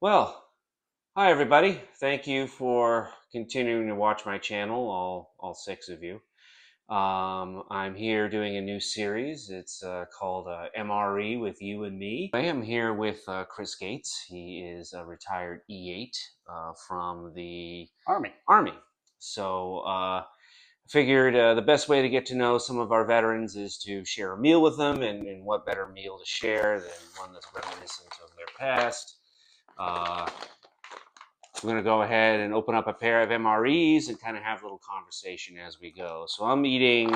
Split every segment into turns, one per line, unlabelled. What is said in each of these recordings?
Well, hi everybody. Thank you for continuing to watch my channel, all six of you. I'm here doing a new series. It's called MRE with you and me. I am here with Chris Gates. He is a retired E8 from the Army. So I figured the best way to get to know some of our veterans is to share a meal with them, and what better meal to share than one that's reminiscent of their past. We're going to go ahead and open up a pair of MREs and kind of have a little conversation as we go. So I'm eating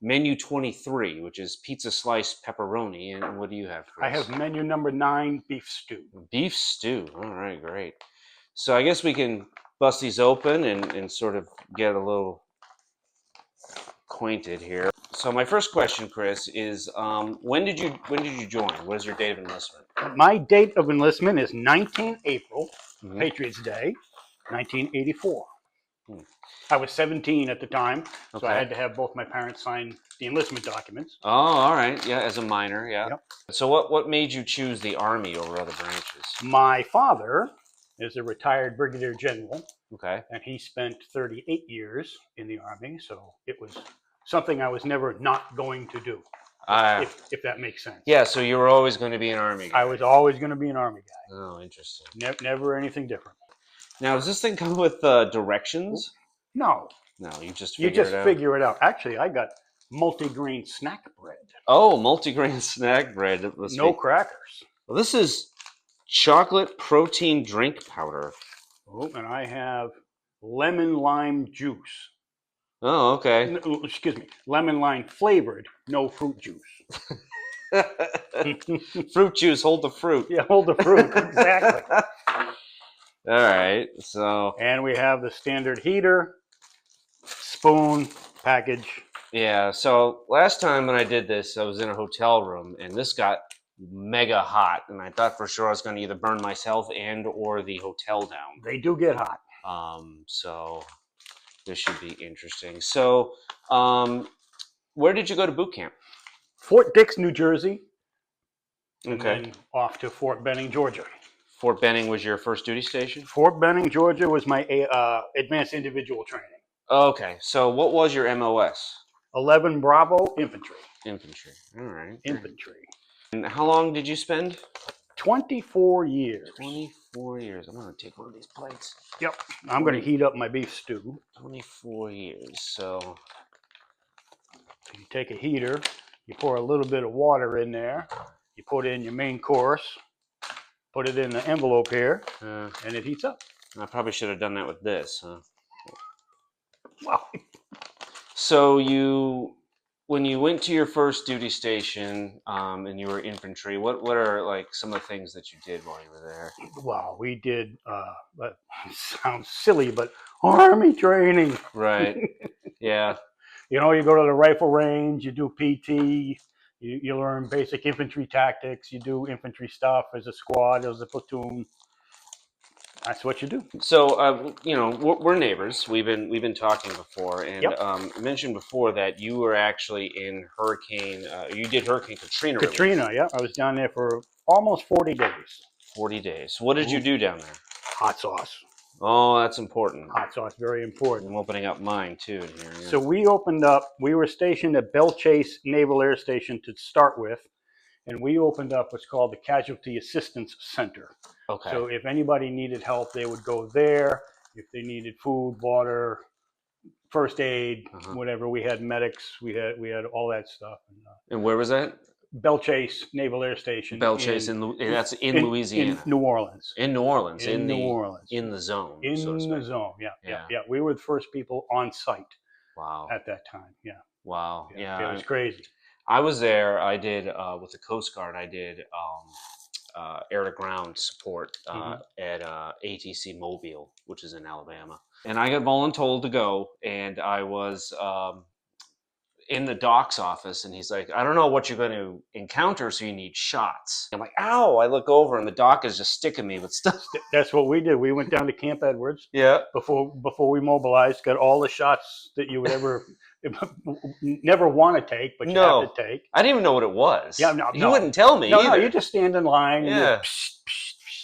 menu 23, which is pizza slice pepperoni. And what do you have, Chris?
I have menu number 9, beef stew.
Beef stew. All right, great. So I guess we can bust these open and sort of get a little acquainted here. So my first question, Chris, is when did you join? What is your date of enlistment?
My date of enlistment is 19 April, Patriots Day, 1984. I was 17 at the time, so I had to have both my parents sign the enlistment documents.
Oh, all right. Yeah, as a minor, yeah.
Yep.
So what made you choose the Army over other branches?
My father is a retired brigadier general.
Okay.
And he spent 38 years in the Army, so it was something I was never not going to do, if that makes sense.
Yeah, so you were always going to be an Army guy.
I was always going to be an Army guy.
Oh, interesting.
Never anything different.
Now, does this thing come with directions?
No.
No, you just
figure it out. Actually, I got multi-grain snack bread.
Oh, multi-grain snack bread.
No crackers.
Well, this is chocolate protein drink powder.
Oh, and I have lemon lime juice.
Oh, okay.
No, excuse me, lemon lime flavored, no fruit juice.
Fruit juice, hold the fruit.
Yeah, hold the fruit, exactly.
All right, so.
And we have the standard heater, spoon, package.
Yeah, so last time when I did this, I was in a hotel room, and this got mega hot, and I thought for sure I was going to either burn myself and or the hotel down.
They do get hot.
So this should be interesting. So where did you go to boot camp?
Fort Dix, New Jersey.
Okay.
And then off to Fort Benning, Georgia.
Fort Benning was your first duty station?
Fort Benning, Georgia was my advanced individual training.
Okay, so what was your MOS?
11 Bravo Infantry.
Infantry, all right.
Infantry.
And how long did you spend?
24 years.
24 years. I'm going to take one of these plates.
Yep. I'm going to heat up my beef stew.
24 years. So
you take a heater, you pour a little bit of water in there, you put in your main course, put it in the envelope here, and it heats up.
I probably should have done that with this, huh?
Wow.
So when you went to your first duty station and you were infantry, what are like some of the things that you did while you were there?
Wow, we did, it sounds silly, but Army training.
Right, yeah.
You know, you go to the rifle range, you do PT, you learn basic infantry tactics, you do infantry stuff as a squad, as a platoon. That's what you do.
So, you know, we're neighbors. We've been talking before, and I mentioned before that you were actually in Hurricane. You did Hurricane Katrina.
Katrina, yeah. I was down there for almost 40 days. 40 days.
What did you do down there?
Hot sauce.
Oh, that's important.
Hot sauce, very important.
I'm opening up mine too in here. Yeah.
So we were stationed at Belle Chase Naval Air Station to start with, and we opened up what's called the Casualty Assistance Center.
Okay.
So if anybody needed help, they would go there. If they needed food, water, first aid, whatever, we had medics. We had all that stuff.
And where was that?
Belle Chase Naval Air Station.
Belle Chase that's in Louisiana.
In New Orleans.
In New Orleans.
In New Orleans.
In the zone.
In the zone. Yeah. We were the first people on site.
Wow.
At that time. Yeah.
Wow. Yeah.
It was crazy.
I was there. I did with the Coast Guard. I did air to ground support at ATC Mobile, which is in Alabama. And I got voluntold to go, and I was in the doc's office, and he's like, I don't know what you're going to encounter, so you need shots. I'm like, ow! I look over, and the doc is just sticking me with stuff.
That's what we did. We went down to Camp Edwards.
Yeah.
Before we mobilized, got all the shots that you would ever never want to take, but you have to take.
I didn't even know what it was.
Yeah, no.
You wouldn't tell me.
No, you just stand in line.
Yeah.
And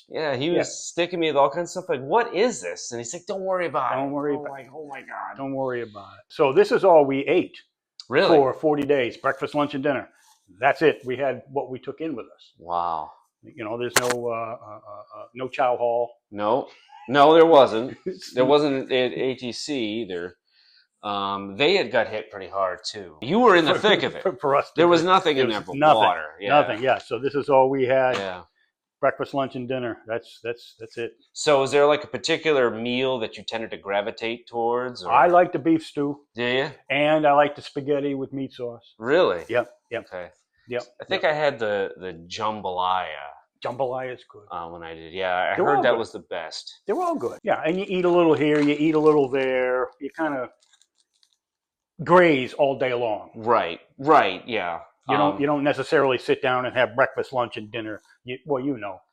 Yeah, he
Yeah.
was sticking me with all kinds of stuff. Like, what is this? And he's like, don't worry about it.
Don't worry
I'm
about
like, oh my god.
Don't worry about it. So this is all we ate
Really?
for 40 days: breakfast, lunch, and dinner. That's it. We had what we took in with us.
Wow.
There's no chow hall.
No, no, there wasn't. There wasn't at ATC either. They had got hit pretty hard too. You were in the thick of it.
For us.
There was nothing in there but water. Yeah.
Nothing. Yeah. So this is all we had.
Yeah.
Breakfast, lunch, and dinner. That's it.
So, is there like a particular meal that you tended to gravitate towards? Or?
I like the beef stew.
Do you?
And I like the spaghetti with meat sauce.
Really?
Yep.
Okay.
Yep.
I think I had the jambalaya.
Jambalaya is good.
When I did, yeah, I heard that was the best.
They were all good. Yeah, and you eat a little here, you eat a little there. You kind of graze all day long.
Right. Yeah.
You don't necessarily sit down and have breakfast, lunch, and dinner. You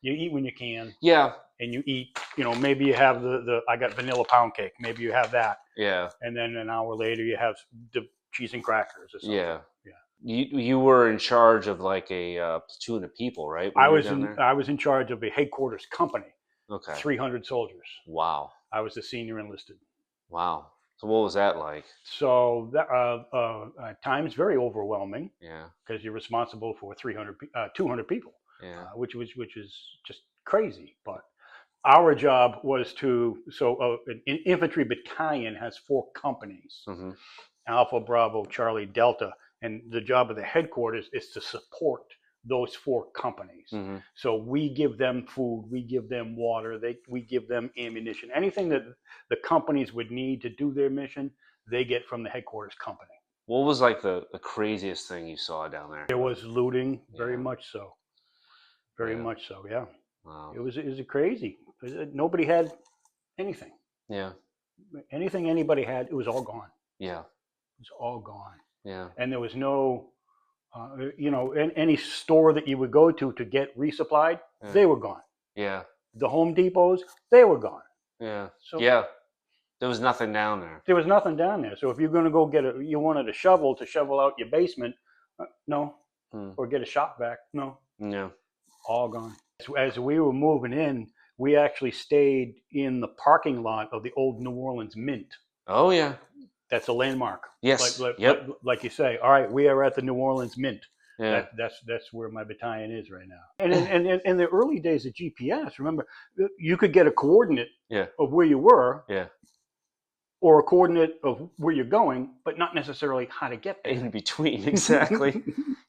eat when you can.
Yeah.
And you eat. Maybe you have I got vanilla pound cake. Maybe you have that.
Yeah.
And then an hour later you have the cheese and crackers or something.
Yeah. You were in charge of like a platoon of people, right?
I was in charge of a headquarters company.
Okay.
300 soldiers.
Wow.
I was the senior enlisted.
Wow. So what was that like?
So at times very overwhelming.
Yeah. Because
you're responsible for 200 people.
Yeah.
Which is just crazy. But our job was an infantry battalion has 4 companies.
Mm-hmm.
Alpha, Bravo, Charlie, Delta. And the job of the headquarters is to support those 4 companies.
Mm-hmm.
So we give them food, we give them water, we give them ammunition. Anything that the companies would need to do their mission, they get from the headquarters company.
What was like the craziest thing you saw down there?
There was looting, very much so. Very much so, yeah.
Wow.
It was crazy. Nobody had anything.
Yeah.
Anything anybody had, it was all gone.
Yeah.
It was all gone.
Yeah.
And there was no, any store that you would go to get resupplied, they were gone.
Yeah.
The Home Depots, they were gone.
Yeah. So yeah. There was nothing down there.
There was nothing down there. So if you're going to go you wanted a shovel to shovel out your basement, no. Or get a shop vac, no.
No.
All gone. As we were moving in, we actually stayed in the parking lot of the old New Orleans Mint.
Oh, yeah.
That's a landmark.
Yes.
Like you say, all right, we are at the New Orleans Mint.
Yeah.
That's where my battalion is right now. And in the early days of GPS, remember, you could get a coordinate of where you were.
Yeah.
Or a coordinate of where you're going, but not necessarily how to get there.
In between, exactly.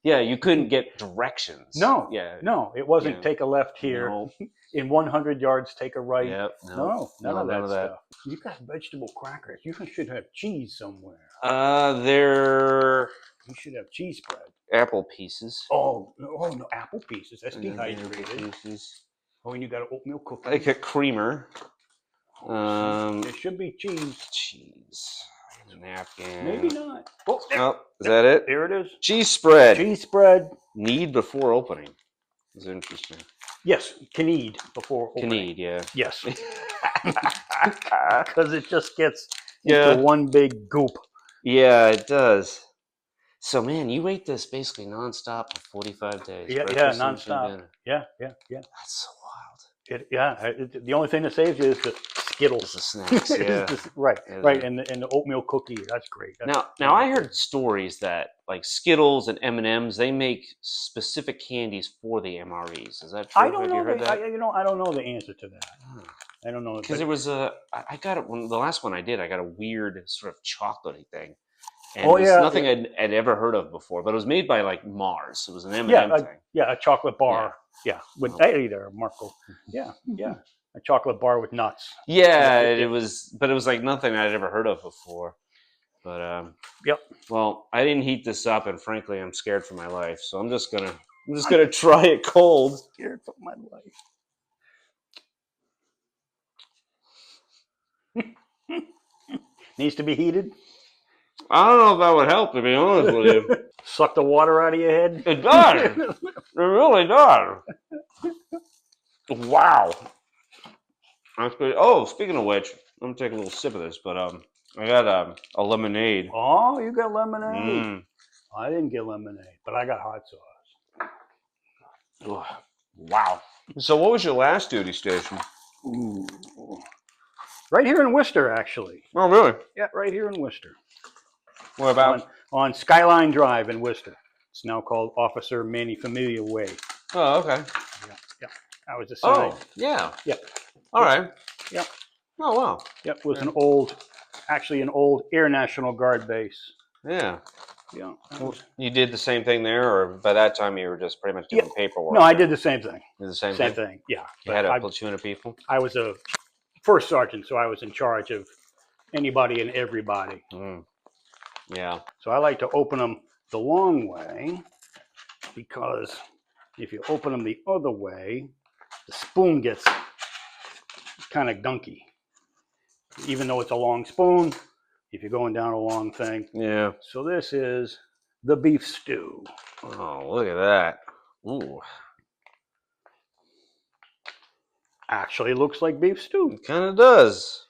Yeah, you couldn't get directions.
No.
Yeah.
No, it wasn't take a left here. No. In 100 yards, take a right.
Yep.
No, none of that stuff. You got vegetable crackers. You should have cheese somewhere. You should have cheese spread.
Apple pieces.
Oh no, apple pieces. That's dehydrated. Pieces. Oh, and you got an oatmeal cookie.
Like a creamer.
There should be cheese.
Cheese. Napkin.
Maybe not.
Oh, is that it?
There it is.
Cheese spread.
Cheese spread.
Need before opening. That's interesting.
Yes, need before opening.
Need, yeah.
Yes. Because it just gets into one big goop.
Yeah, it does. So, man, you ate this basically nonstop for 45 days.
Yeah, nonstop. Yeah.
That's so wild.
The only thing that saves you is the Skittles.
Just the snacks, yeah.
Right. And the oatmeal cookie. That's great.
Now I heard stories that like Skittles and M&Ms, they make specific candies for the MREs. Is that true?
I don't know. I don't know the answer to that. I don't know.
Because there was I got it the last one I did. I got a weird sort of chocolatey thing. And nothing I'd ever heard of before, but it was made by like Mars. It was an M&M thing.
Yeah, a chocolate bar. Yeah, with there, Marco. Yeah. A chocolate bar with nuts.
Yeah, it was like nothing I'd ever heard of before. But well, I didn't heat this up, and frankly, I'm scared for my life. So I'm just gonna try it cold.
Scared for my life. Needs to be heated.
I don't know if that would help, to be honest with you.
Suck the water out of your head?
It does. It really does. Wow. Oh, speaking of which, I'm going to take a little sip of this, but I got a lemonade.
Oh, you got lemonade. I didn't get lemonade, but I got hot sauce.
Wow. So what was your last duty station?
Ooh. Right here in Worcester, actually.
Oh, really?
Yeah, right here in Worcester.
Whereabouts?
On Skyline Drive in Worcester. It's now called Officer Manny Familia Way.
Oh, okay.
Yeah, yeah. I was assigned.
Oh, yeah.
Yep.
All right.
Yep.
Oh, wow.
Yep. It was
Yeah.
actually an old Air National Guard base.
Yeah.
Yeah.
You did the same thing there, or by that time you were just pretty much doing paperwork?
No, I did the same thing.
Did the same
Same
thing?
thing. Yeah.
You had a platoon of people?
I was a first sergeant, so I was in charge of anybody and everybody.
Mm. Yeah.
So I like to open them the long way because if you open them the other way, the spoon gets kind of gunky. Even though it's a long spoon, if you're going down a long thing.
Yeah.
So this is the beef stew.
Oh, look at that. Ooh.
Actually looks like beef stew.
It kind of does.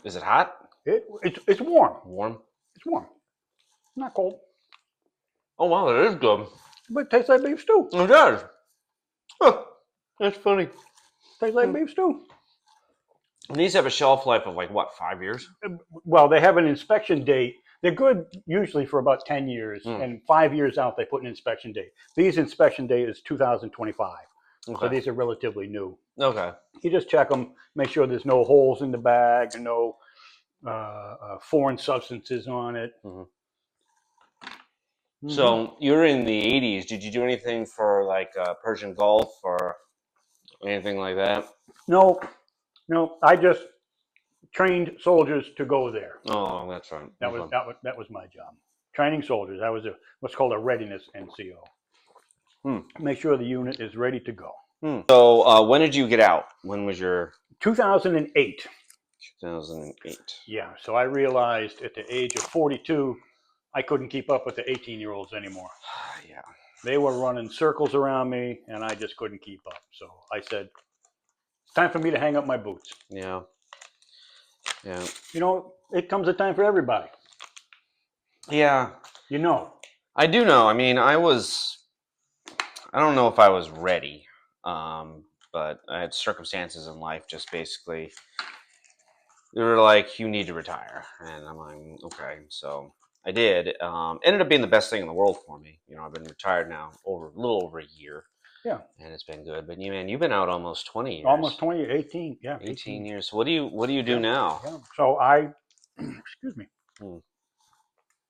Is it hot?
It's warm.
Warm?
It's warm. Not cold.
Oh, wow, that is good.
But it tastes like beef stew.
It does. Huh. That's funny.
Tastes like beef stew.
And these have a shelf life of like, what, 5 years?
Well, they have an inspection date. They're good usually for about 10 years, and 5 years out they put an inspection date. These inspection date is 2025. Okay. So these are relatively new.
Okay.
You just check them, make sure there's no holes in the bag, no foreign substances on it.
Mm-hmm. So you're in the 80s. Did you do anything for like Persian Gulf or anything like that?
No. I just trained soldiers to go there.
Oh, that's right.
That was my job. Training soldiers. I was what's called a readiness NCO. Make sure the unit is ready to go.
So when did you get out? When was your
2008.
2008.
Yeah. So I realized at the age of 42, I couldn't keep up with the 18-year-olds anymore.
Yeah.
They were running circles around me, and I just couldn't keep up. So I said, it's time for me to hang up my boots.
Yeah. Yeah.
You know, it comes a time for everybody.
Yeah.
You know.
I do know. I mean, I don't know if I was ready, but I had circumstances in life just basically, they were like, you need to retire. And I'm like, okay. So I did. Ended up being the best thing in the world for me. You know, I've been retired now a little over a year. Yeah. And it's been good. But you've been out almost 20 years.
Almost 20, 18. Yeah.
18 years. So what do you do now?
Yeah. So excuse me.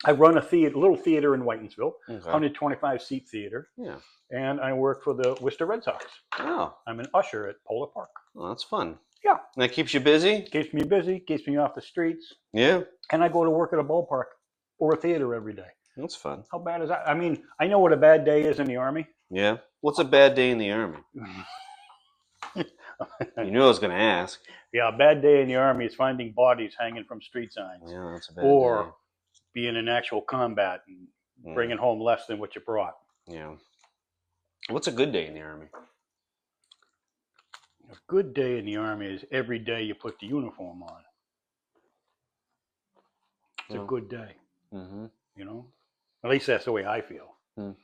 I run a little theater in Whitensville, 125-seat theater. Yeah. And I work for the Worcester Red Sox. Oh. I'm an usher at Polar Park.
Oh, that's fun.
Yeah.
And that keeps you busy?
Keeps me busy, keeps me off the streets.
Yeah.
And I go to work at a ballpark or a theater every day.
That's fun.
How bad is that? I mean, I know what a bad day is in the Army.
Yeah. What's a bad day in the Army? You knew I was going to ask.
Yeah, a bad day in the Army is finding bodies hanging from street signs.
Yeah, that's a bad day.
Being in actual combat and bringing home less than what you brought.
Yeah. What's a good day in the Army?
A good day in the Army is every day you put the uniform on. It's a good day. Mm-hmm. You know, at least that's the way I feel. You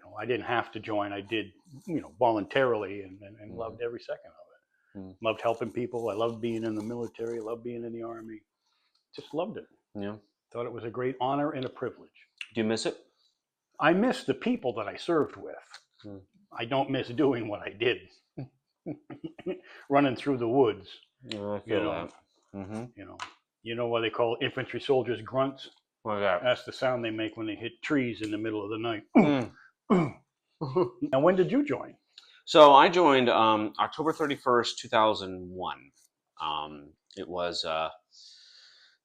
know, I didn't have to join. I did, voluntarily and loved every second of it. Loved helping people. I loved being in the military. I loved being in the Army. Just loved it. Yeah. Thought it was a great honor and a privilege.
Do you miss it?
I miss the people that I served with. I don't miss doing what I did. Running through the woods.
Yeah, I feel that. Mm-hmm.
You know why they call infantry soldiers grunts?
What's that?
That's the sound they make when they hit trees in the middle of the night. Now, when did you join?
So I joined October 31st, 2001. It was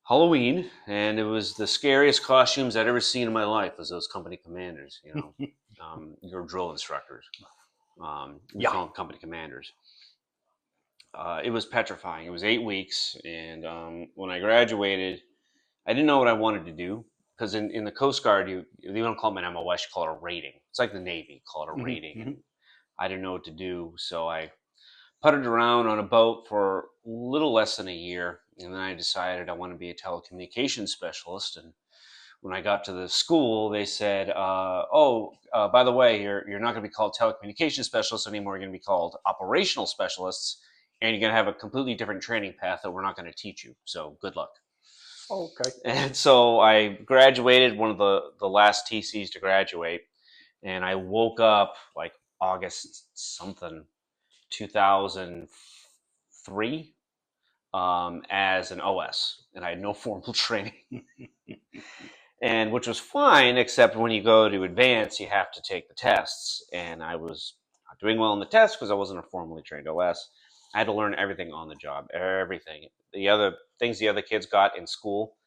Halloween, and it was the scariest costumes I'd ever seen in my life was those company commanders, your drill instructors. We call them company commanders. It was petrifying. It was 8 weeks, and when I graduated, I didn't know what I wanted to do, because in the Coast Guard, you don't call it an MOS, you call it a rating. It's like the Navy, call it a rating. Mm-hmm. I didn't know what to do, so I putted around on a boat for a little less than a year, and then I decided I want to be a telecommunications specialist, and when I got to the school, they said, by the way, you're not going to be called telecommunications specialists anymore. You're going to be called operational specialists, and you're going to have a completely different training path that we're not going to teach you. So good luck.
Okay.
And so I graduated, one of the last TCs to graduate, and I woke up like August something, 2003, as an OS, and I had no formal training. And which was fine, except when you go to advance, you have to take the tests. And I was not doing well on the tests because I wasn't a formally trained OS. I had to learn everything on the job, everything. The other things the other kids got in school,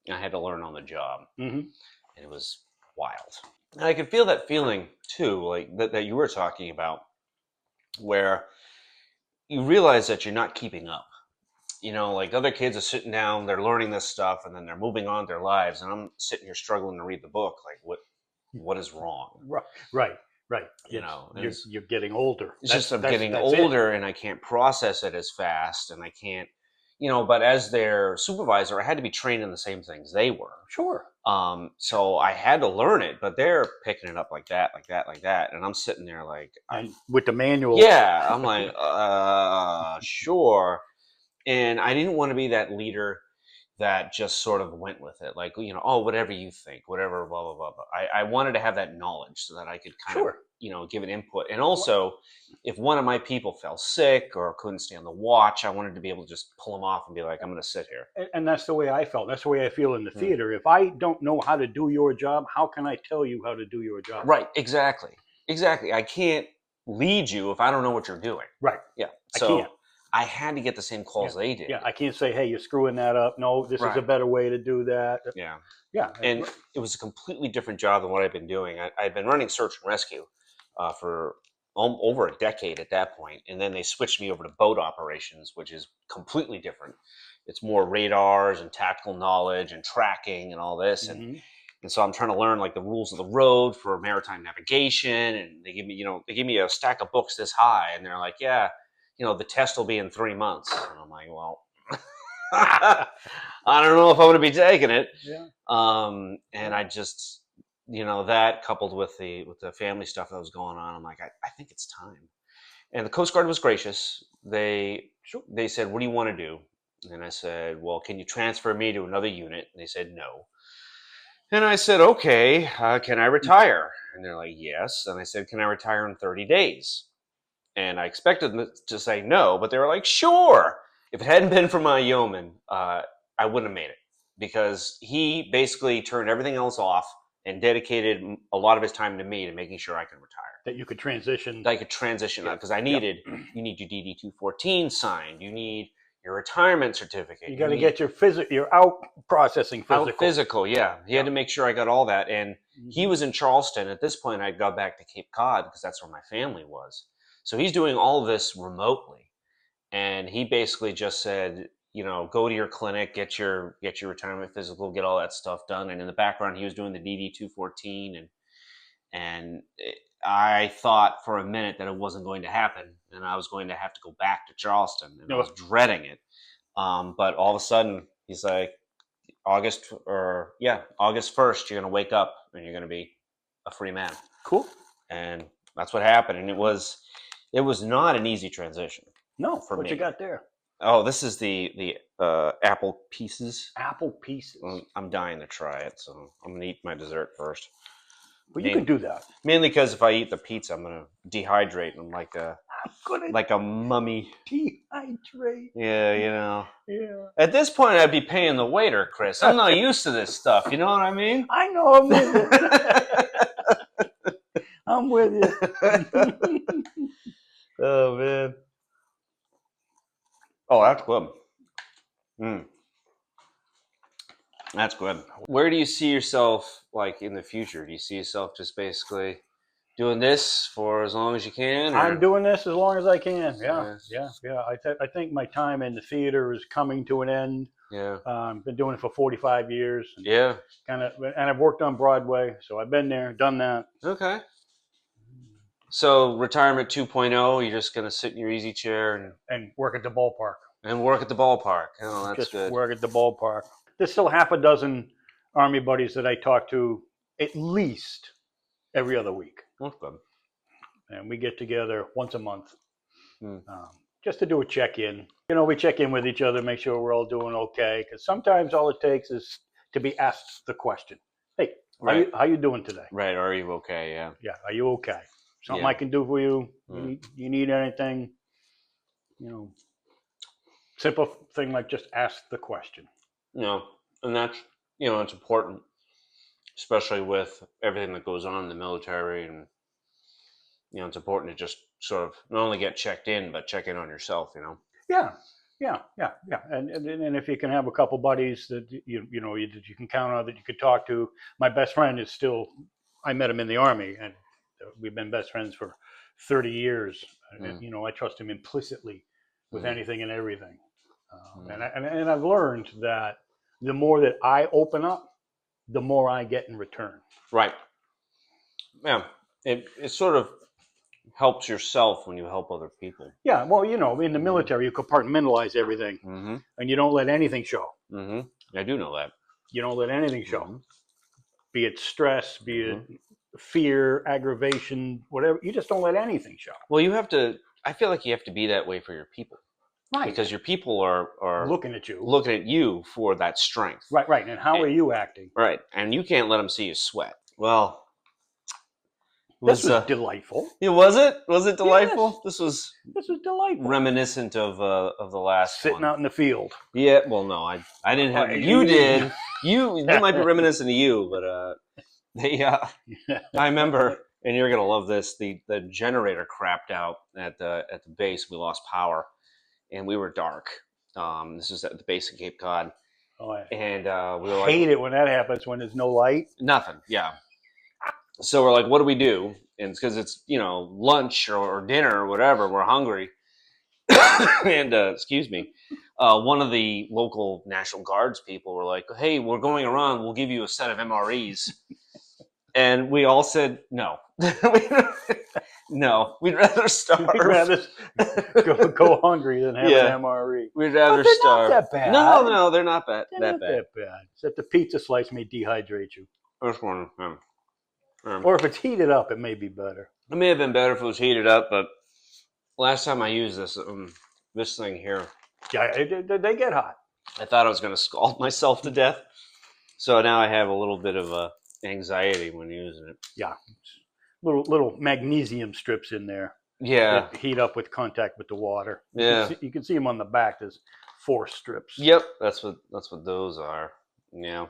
I had to learn on the job.
Mm-hmm.
And it was wild. And I could feel that feeling too, like that you were talking about, where you realize that you're not keeping up. You know, like other kids are sitting down, they're learning this stuff, and then they're moving on their lives, and I'm sitting here struggling to read the book. Like, what is wrong?
Right.
You know,
you're getting older.
It's just I'm getting older, and I can't process it as fast, and I can't, you know. But as their supervisor, I had to be trained in the same things they were.
Sure.
So I had to learn it, but they're picking it up like that, and I'm sitting there like,
and with the manual.
Yeah, I'm like, sure. And I didn't want to be that leader that just sort of went with it. Like, you know, oh, whatever you think, whatever, blah, blah, blah, blah. I wanted to have that knowledge so that I could kind of, you know, give an input. And also, if one of my people fell sick or couldn't stand the watch, I wanted to be able to just pull them off and be like, I'm going to sit here.
And that's the way I felt. That's the way I feel in the theater. If I don't know how to do your job, how can I tell you how to do your job?
Right, exactly. I can't lead you if I don't know what you're doing.
Right.
Yeah.
So I can't.
I had to get the same calls they did.
Yeah, I can't say, hey, you're screwing that up. No, this is a better way to do that.
Yeah.
Yeah.
And it was a completely different job than what I've been doing. I'd been running search and rescue for over a decade at that point. And then they switched me over to boat operations, which is completely different. It's more radars and tactical knowledge and tracking and all this. And so I'm trying to learn like the rules of the road for maritime navigation. And they give me a stack of books this high. And they're like, yeah, you know, the test will be in 3 months. And I'm like, well, I don't know if I'm going to be taking it.
Yeah.
And I just, you know, that coupled with the family stuff that was going on, I'm like, I think it's time. And the Coast Guard was gracious. They said, what do you want to do? And I said, well, can you transfer me to another unit? And they said, no. And I said, okay, can I retire? And they're like, yes. And I said, can I retire in 30 days? And I expected them to say no, but they were like, sure. If it hadn't been for my yeoman, I wouldn't have made it, because he basically turned everything else off and dedicated a lot of his time to me to making sure I could retire.
That you could transition.
That I could transition, because I needed, you need your DD-214 signed. You need your retirement certificate.
You got to get your out processing physical.
Out physical, yeah. He had to make sure I got all that. And he was in Charleston. At this point, I'd got back to Cape Cod because that's where my family was. So he's doing all of this remotely, and he basically just said, you know, go to your clinic, get your retirement physical, get all that stuff done. And in the background, he was doing the DD-214, and I thought for a minute that it wasn't going to happen, and I was going to have to go back to Charleston, and I was dreading it. But all of a sudden, he's like, August 1st, you're going to wake up and you're going to be a free man.
Cool.
And that's what happened, and it was not an easy transition.
No, for what you got there?
Oh, this is the apple pieces.
Apple pieces.
I'm dying to try it, so I'm gonna eat my dessert first.
Well, you can do that.
Mainly because if I eat the pizza, I'm gonna dehydrate, and I'm like a mummy.
Dehydrate.
Yeah, you know.
Yeah.
At this point, I'd be paying the waiter, Chris. I'm not used to this stuff. You know what I mean?
I know. I'm with you. I'm with you.
Oh man. Oh, that's good. That's good. Where do you see yourself, like, in the future? Do you see yourself just basically doing this for as long as you can? Or?
I'm doing this as long as I can. Yeah. I think my time in the theater is coming to an end.
Yeah.
Been doing it for 45 years.
Yeah.
And I've worked on Broadway, so I've been there, done that.
Okay. So retirement 2.0, you're just going to sit in your easy chair
and work at the ballpark.
And work at the ballpark. Oh, that's
just
good.
Work at the ballpark. There's still half a dozen Army buddies that I talk to at least every other week.
That's good.
And we get together once a month,
Hmm.
just to do a check-in. We check in with each other, make sure we're all doing okay. Because sometimes all it takes is to be asked the question, "Hey,
Right.
how you doing today?
Right. Are you okay? Yeah.
Yeah, are you okay? Something
Yeah.
I can do for you?
Mm.
You need anything? Simple thing like just ask the question."
And that's it's important, especially with everything that goes on in the military, and it's important to just sort of not only get checked in, but check in on yourself.
Yeah, and if you can have a couple buddies that that you can count on, that you could talk to. My best friend is still. I met him in the Army, and we've been best friends for 30 years.
Mm.
I trust him implicitly with anything and everything.
Mm.
And I've learned that the more that I open up, the more I get in return.
Right. Yeah. It sort of helps yourself when you help other people.
Yeah. Well, in the military, you compartmentalize everything,
Mm-hmm.
and you don't let anything show.
Mm-hmm. I do know that.
You don't let anything show.
Mm-hmm.
Be it stress, be it fear, aggravation, whatever. You just don't let anything show.
Well, I feel like you have to be that way for your people.
Right.
Because your people are
looking at
you for that strength.
Right. And how are you acting?
Right. And you can't let them see you sweat. Well,
this was delightful.
Yeah, was it? Was it delightful?
Yes.
This was
delightful.
Reminiscent of the last
sitting
one.
out in the field.
Yeah. Well, no, I didn't have. You did. They might be reminiscent of you, but I remember, and you're gonna love this. The generator crapped out at the base. We lost power, and we were dark. This was at the base of Cape Cod.
Oh, yeah.
And we were
hate it when that happens, when there's no light.
Nothing. Yeah. So we're like, what do we do? And it's because it's lunch or dinner or whatever. We're hungry. And excuse me, one of the local National Guards people were like, "Hey, we're going around. We'll give you a set of MREs." And we all said no. No, we'd rather starve.
We'd rather go hungry than have an MRE.
We'd rather starve.
Not that bad.
No, they're not bad.
They're not that bad. Except the pizza slice may dehydrate you.
First one.
Or if it's heated up, it may be better.
It may have been better if it was heated up, but last time I used this thing here,
yeah, they get hot.
I thought I was going to scald myself to death. So now I have a little bit of anxiety when using it.
Yeah, little magnesium strips in there.
Yeah,
that heat up with contact with the water.
Yeah,
you can see them on the back. There's 4 strips.
Yep, that's what those are. Yeah.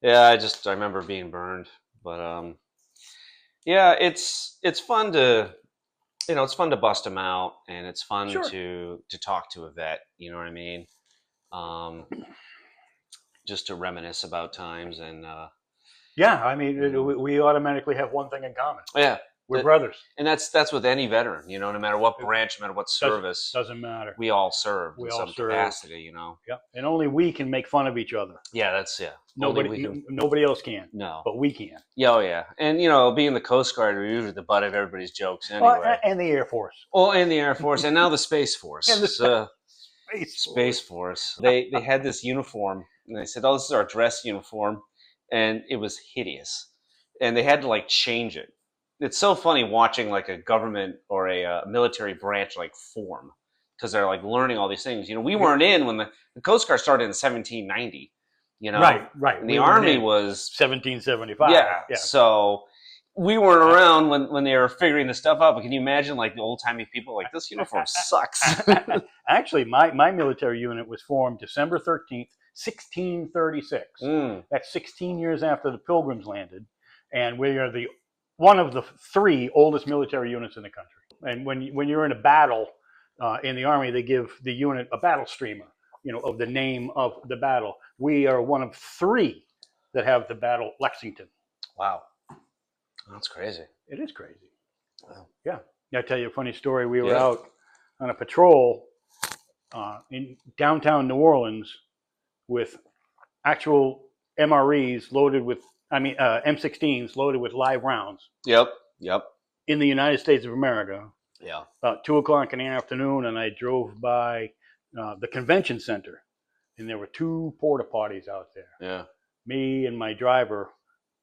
I remember being burned, but yeah, it's fun to it's fun to bust them out, and it's fun to talk to a vet. You know what I mean? Just to reminisce about times and.
Yeah, I mean, we automatically have one thing in common.
Yeah.
We're brothers.
And that's with any veteran, no matter what branch, no matter what service.
Doesn't matter.
We all serve in some capacity,
Yeah, and only we can make fun of each other.
Yeah,
Nobody else can.
No.
But we can.
Yeah, oh yeah. And, being the Coast Guard, we're usually the butt of everybody's jokes anyway.
And the Air Force.
Oh, and the Air Force. And now the Space Force.
And the
Space Force. They had this uniform, and they said, "Oh, this is our dress uniform." And it was hideous. And they had to, change it. It's so funny watching, a government or a military branch, form. Because they're, learning all these things. We weren't in when the Coast Guard started in 1790.
Right.
And the Army was
1775.
Yeah. So we weren't around when they were figuring this stuff out. But can you imagine, the old-timey people, this uniform sucks.
Actually, my military unit was formed December 13th, 1636. That's 16 years after the Pilgrims landed. And we are one of the 3 oldest military units in the country. And when you're in a battle in the Army, they give the unit a battle streamer, of the name of the battle. We are one of 3 that have the battle Lexington.
Wow. That's crazy.
It is crazy.
Wow.
Yeah. I'll tell you a funny story. We were out on a patrol in downtown New Orleans with actual MREs loaded with, M16s loaded with live rounds.
Yep.
In the United States of America.
Yeah.
About 2:00 in the afternoon, and I drove by the convention center, and there were 2 porta potties out there.
Yeah.
me and my driver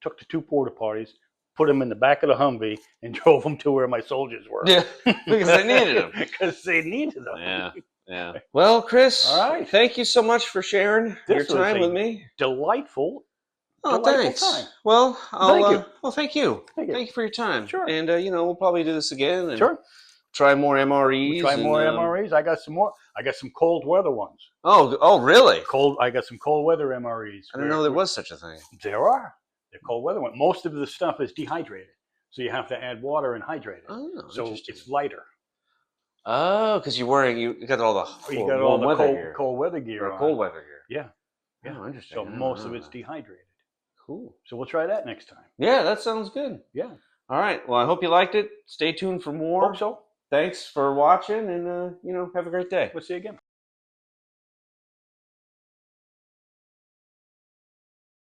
took the 2 porta potties, put them in the back of the Humvee, and drove them to where my soldiers were.
Yeah, because they needed them.
Because they needed them.
Yeah, yeah. Well, Chris,
all right.
Thank you so much for sharing your time with me.
Delightful.
Oh, thanks.
Time.
Well,
thank you.
Well, thank you.
Thank you.
Thank you for your time.
Sure.
And we'll probably do this again. And
sure.
Try more MREs.
We'll try more MREs. I got some more. I got some cold weather ones.
Oh, really?
I got some cold weather MREs.
I didn't know there was such a thing.
There are. They're cold weather ones. Most of the stuff is dehydrated, so you have to add water and hydrate it.
Oh,
so it's lighter.
Oh, because you got all the
cold weather gear.
Cold weather gear.
Yeah. Yeah.
Oh, interesting.
So most of it's dehydrated.
Cool.
So we'll try that next time.
Yeah, that sounds good.
Yeah.
All right. Well, I hope you liked it. Stay tuned for more.
Hope so.
Thanks for watching, and have a great day.
We'll see you again.